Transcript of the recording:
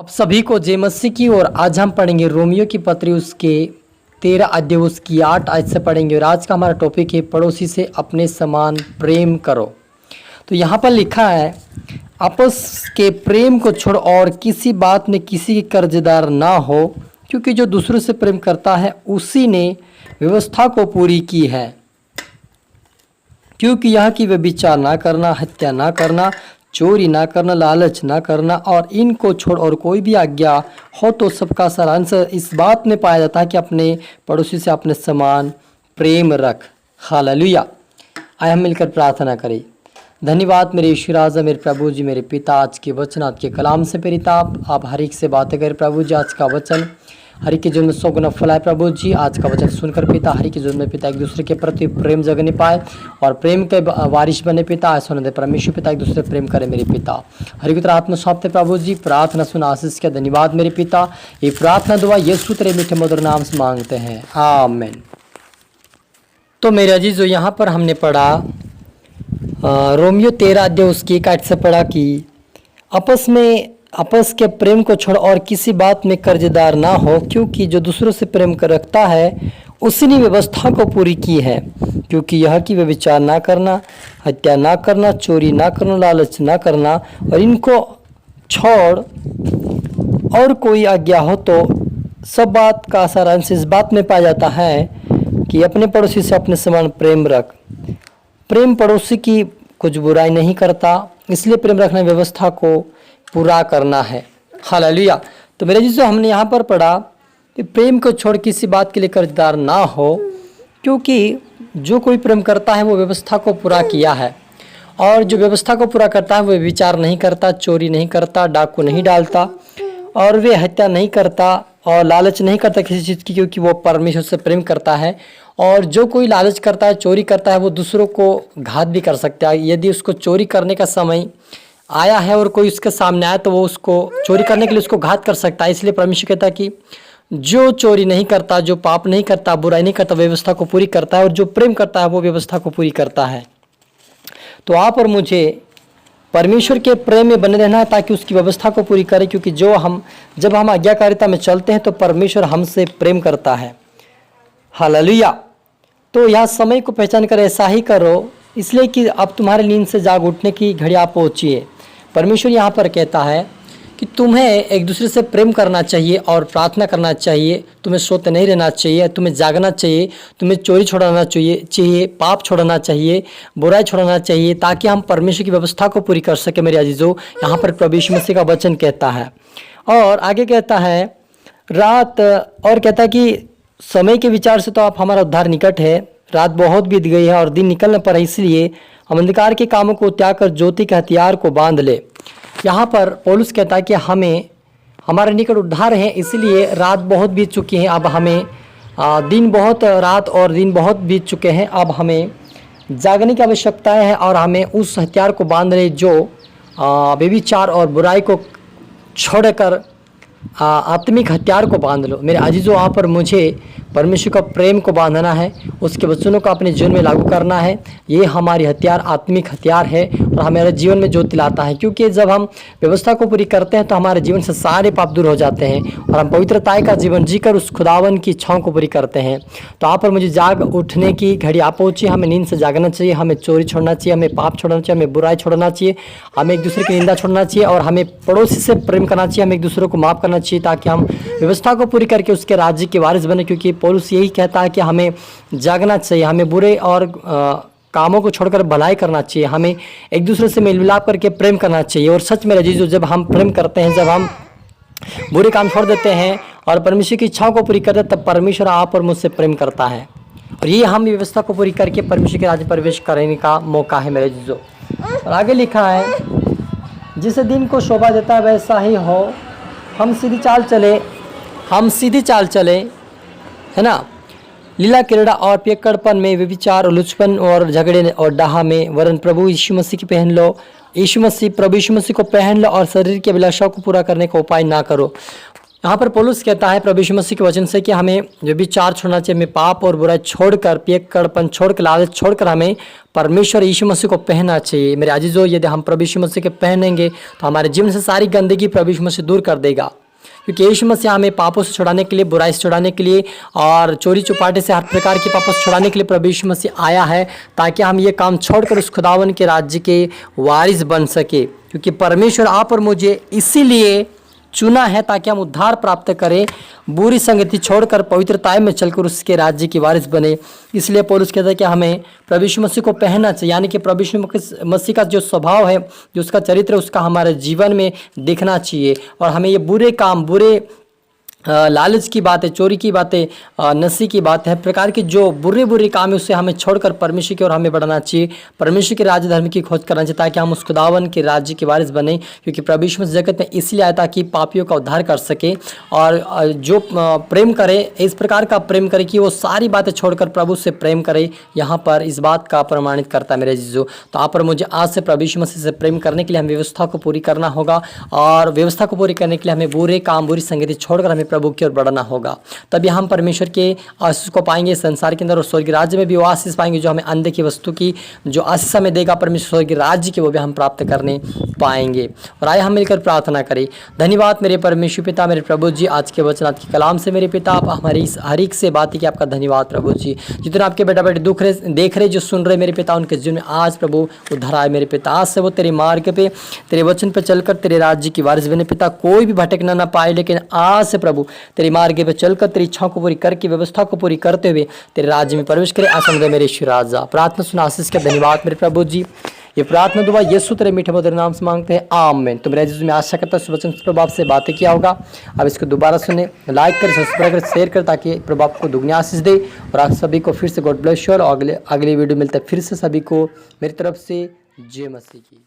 आप सभी को जय मसीह की। और आज हम पढ़ेंगे रोमियो की पत्री उसके 13 अध्याय उसकी 8 आयत से पढ़ेंगे। और आज का हमारा टॉपिक है पड़ोसी से अपने समान प्रेम करो। तो यहाँ पर लिखा है, आपस के प्रेम को छोड़ और किसी बात में किसी के कर्जदार ना हो, क्योंकि जो दूसरों से प्रेम करता है उसी ने व्यवस्था को पूरी की है। क्योंकि यह कि व्यभिचार ना करना, हत्या ना करना, चोरी ना करना, लालच ना करना और इनको छोड़ और कोई भी आज्ञा हो तो सबका सारांश इस बात में पाया जाता है कि अपने पड़ोसी से अपने समान प्रेम रख। हालेलुया। आइए हम मिलकर प्रार्थना करें। धन्यवाद मेरे यीशु राजा, मेरे प्रभु जी, मेरे पिता, आज के वचन, आज के कलाम से प्रेरित आप हर एक से बातें करें प्रभु जी। आज का वचन हर एक के जीवन में 100 गुना फैलाए प्रभु जी। आज का वचन सुनकर पिता हर एक के जीवन में पिता एक दूसरे के प्रति प्रेम जगने पाए और प्रेम के वारिश बने पिता। ऐसा होने दे परमेश्वर पिता, एक दूसरे प्रेम करे मेरे पिता। हर एक तरह आत्मा सौंपते प्रभु जी। प्रार्थना सुन आशीष के धन्यवाद मेरे पिता। ये प्रार्थना दुआ यीशु तेरे मीठे मधुर नाम से मांगते हैं, आमीन। तो मेरे अजीजों, यहाँ पर हमने पढ़ा रोमियो 13 अध्याय उसकी 1 आयत से पढ़ा कि आपस के प्रेम को छोड़ और किसी बात में कर्जदार ना हो, क्योंकि जो दूसरों से प्रेम कर रखता है उसी ने व्यवस्था को पूरी की है। क्योंकि यह कि व्यभिचार ना करना, हत्या ना करना, चोरी ना करना, लालच ना करना और इनको छोड़ और कोई आज्ञा हो तो सब बात का सारांश इस बात में पाया जाता है कि अपने पड़ोसी से अपने समान प्रेम रख। प्रेम पड़ोसी की कुछ बुराई नहीं करता, इसलिए प्रेम रखना व्यवस्था को पूरा करना है। हालेलुया। तो मेरे जी, हमने यहाँ पर पढ़ा कि प्रेम को छोड़ किसी बात के लिए कर्जदार ना हो, क्योंकि जो कोई प्रेम करता है वो व्यवस्था को पूरा किया है। और जो व्यवस्था को पूरा करता है वो विचार नहीं करता, चोरी नहीं करता, डाकू नहीं डालता और वे हत्या नहीं करता और लालच नहीं करता किसी चीज़ की, क्योंकि वो परमेश्वर से प्रेम करता है। और जो कोई लालच करता है, चोरी करता है, वो दूसरों को घात भी कर सकता है। यदि उसको चोरी करने का समय आया है और कोई उसके सामने आया तो वो उसको चोरी करने के लिए उसको घात कर सकता है। इसलिए परमेश्वर कहता है कि जो चोरी नहीं करता, जो पाप नहीं करता, बुराई नहीं करता, व्यवस्था को पूरी करता है। और जो प्रेम करता है वो व्यवस्था को पूरी करता है। तो आप और मुझे परमेश्वर के प्रेम में बने रहना है ताकि उसकी व्यवस्था को पूरी करें, क्योंकि जब हम आज्ञाकारिता में चलते हैं तो परमेश्वर हमसे प्रेम करता है। हालेलुया। तो यह समय को पहचान कर ऐसा ही करो, इसलिए कि अब तुम्हारे नींद से जाग उठने की घड़ी आ पहुंची है। परमेश्वर यहाँ पर कहता है कि तुम्हें एक दूसरे से प्रेम करना चाहिए और प्रार्थना करना चाहिए। तुम्हें सोते नहीं रहना चाहिए, तुम्हें जागना चाहिए, तुम्हें चोरी छोड़ाना चाहिए, पाप छोड़ना चाहिए, बुराई छोड़ना चाहिए, ताकि हम परमेश्वर की व्यवस्था को पूरी कर सके। मेरे अजीजों, यहाँ पर प्रभु यीशु मसीह का वचन कहता है। और आगे कहता है रात, और कहता है कि समय के विचार से तो आप हमारा उद्धार निकट है। रात बहुत बीत गई है और दिन निकलने पर है, इसलिए हम अंधकार के कामों को त्याग कर ज्योति के हथियार को बांध ले। यहाँ पर पौलुस कहता है कि हमारे निकट उद्धार है, इसलिए रात बहुत बीत चुकी है। अब हमें रात और दिन बहुत बीत चुके हैं। अब हमें जागने की आवश्यकता है और हमें उस हथियार को बांध ले जो व्यभिचार और बुराई को छोड़कर आत्मिक हथियार को बांध लो। मेरे अजीजों, वहाँ पर मुझे परमेश्वर का प्रेम को बांधना है, उसके वचनों को अपने जीवन में लागू करना है। ये हमारी हथियार आत्मिक हथियार है और हमारे जीवन में ज्योति लाता है। क्योंकि जब हम व्यवस्था को पूरी करते हैं तो हमारे जीवन से सारे पाप दूर हो जाते हैं और हम पवित्रता का जीवन जीकर उस खुदावन की इच्छाओं को पूरी करते हैं। तो यहाँ पर मुझे जाग उठने की घड़ी आ पहुंची। हमें नींद से जागना चाहिए, हमें चोरी छोड़ना चाहिए, हमें पाप छोड़ना चाहिए, हमें बुराई छोड़ना चाहिए, हमें एक दूसरे की निंदा छोड़ना चाहिए और हमें पड़ोसी से प्रेम करना चाहिए, हमें एक दूसरे को माफ करना चाहिए, ताकि हम व्यवस्था को पूरी करके उसके राज्य के वारिस बने। क्योंकि पौलुस यही कहता है कि हमें जागना चाहिए, हमें बुरे और कामों को छोड़कर भलाई करना चाहिए, हमें एक दूसरे से मेल मिलाप करके प्रेम करना चाहिए। और सच में अजीजों, जब हम प्रेम करते हैं, जब हम बुरे काम छोड़ देते हैं और परमेश्वर की इच्छाओं को पूरी करते हैं, तब परमेश्वर आप और मुझसे प्रेम करता है। और ये हम व्यवस्था को पूरी करके परमेश्वर के राज्य में प्रवेश करने का मौका है मेरे अजीजों। और आगे लिखा है, जिस दिन को शोभा देता है वैसा ही हो, हम सीधी चाल चले, है ना। लीला क्रीड़ा और पियक्कड़पन में, व्यभिचार और लुचपन और झगड़े और डाहा में, वरन प्रभु यीशु मसीह की पहन लो। प्रभु यीशु मसीह को पहन लो और शरीर की अभिलाषाओं को पूरा करने का उपाय ना करो। यहाँ पर पौलुस कहता है प्रभु यीशु मसीह के वचन से कि हमें जो विचार छोड़ना चाहिए, हमें पाप और बुराई छोड़कर, पियक्कड़पन छोड़कर, लालच छोड़कर हमें परमेश्वर यीशु मसीह को पहनना चाहिए। मेरे अजीजों, यदि हम प्रभु यीशु मसीह के पहनेंगे तो हमारे जीवन से सारी गंदगी प्रभु यीशु मसीह दूर कर देगा, क्योंकि यीशु मसीह हमें पापों से छुड़ाने के लिए, बुराई से छुड़ाने के लिए और चोरी चुपाटे से, हर प्रकार के पापों से छुड़ाने के लिए प्रभु यीशु मसीह आया है, ताकि हम ये काम छोड़कर उस खुदावन के राज्य के वारिस बन सके। क्योंकि परमेश्वर आप और मुझे इसीलिए चुना है ताकि हम उद्धार प्राप्त करें, बुरी संगति छोड़कर पवित्रताएं में चलकर उसके राज्य की वारिस बने। इसलिए पौलुस कहता है कि हमें प्रभु यीशु मसीह को पहनना चाहिए, यानी कि प्रभु यीशु मसीह का जो स्वभाव है, जो उसका चरित्र है, उसका हमारे जीवन में दिखना चाहिए। और हमें ये बुरे काम, बुरे लालच की बात है, चोरी की बातें, नशे की बात है, प्रकार की जो बुरे काम है उससे हमें छोड़कर परमेश्वर की ओर हमें बढ़ना चाहिए, परमेश्वर के राज्य धर्म की खोज करना चाहिए, ताकि हम उस खुदावन के राज्य के वारिस बने। क्योंकि प्रभु यीशु मसीह जगत में इसलिए आया था कि पापियों का उद्धार कर सके, और जो प्रेम करे, इस प्रकार का प्रेम करे कि वो सारी बातें छोड़कर प्रभु से प्रेम करे। यहाँ पर इस बात का प्रमाणित करता है मेरे जीजो। तो आप पर मुझे आज से प्रभु यीशु मसीह से प्रेम करने के लिए हमें व्यवस्था को पूरी करना होगा, और व्यवस्था को पूरी करने के लिए हमें बुरे काम, बुरी संगति छोड़कर हमें प्रभु की ओर बढ़ना होगा। तभी हम परमेश्वर के आशीष को पाएंगे संसार के अंदर, और स्वर्गीय राज्य में भी वो आशीष पाएंगे जो हमें अनदेखी वस्तु की जो आशीष हमें देगा परमेश्वर स्वर्गीय राज्य की, वो भी हम प्राप्त करने पाएंगे। और आइए हम मिलकर प्रार्थना करें। धन्यवाद मेरे परमेश्वर पिता, मेरे प्रभु जी, आज के वचन, आज के कलाम से मेरे पिता, आप हमारी इस हर एक से बात की आपका धन्यवाद प्रभु जी। जितने आपके बेटा बेटे दुख रहे, देख रहे, जो सुन रहे मेरे पिता, उनके जीवन में आज प्रभु उद्धार आए मेरे पिता। आज से वो तेरे मार्ग पे, तेरे वचन पे चलकर तेरे राज्य की वारिस बने पिता। कोई भी भटकना ना पाए, लेकिन आज से प्रभु तेरे मार्ग पे चलकर तेरी इच्छाओं को पूरी करके, व्यवस्था को पूरी करते हुए तेरे राज्य में प्रवेश करे। आसन दे मेरे ईश्वर राजा। प्रार्थना सुना आशीष के धन्यवाद मेरे प्रभु जी। ये प्रार्थना दुआ यीशु तेरे मीठे मधुर नाम से मांगते हैं, आमीन। तुम मेरे में आशा करता हूं वचन प्रभाव से बातें किया होगा। अब इसको दोबारा सुने, लाइक कर, सब्सक्राइब कर, शेयर कर, ताकि प्रभाव को दुगनी आशीष दे। और आप सभी को फिर से गॉड ब्लेस यू, और अगली वीडियो मिलता है फिर से। सभी को मेरी तरफ से जय मसीह की।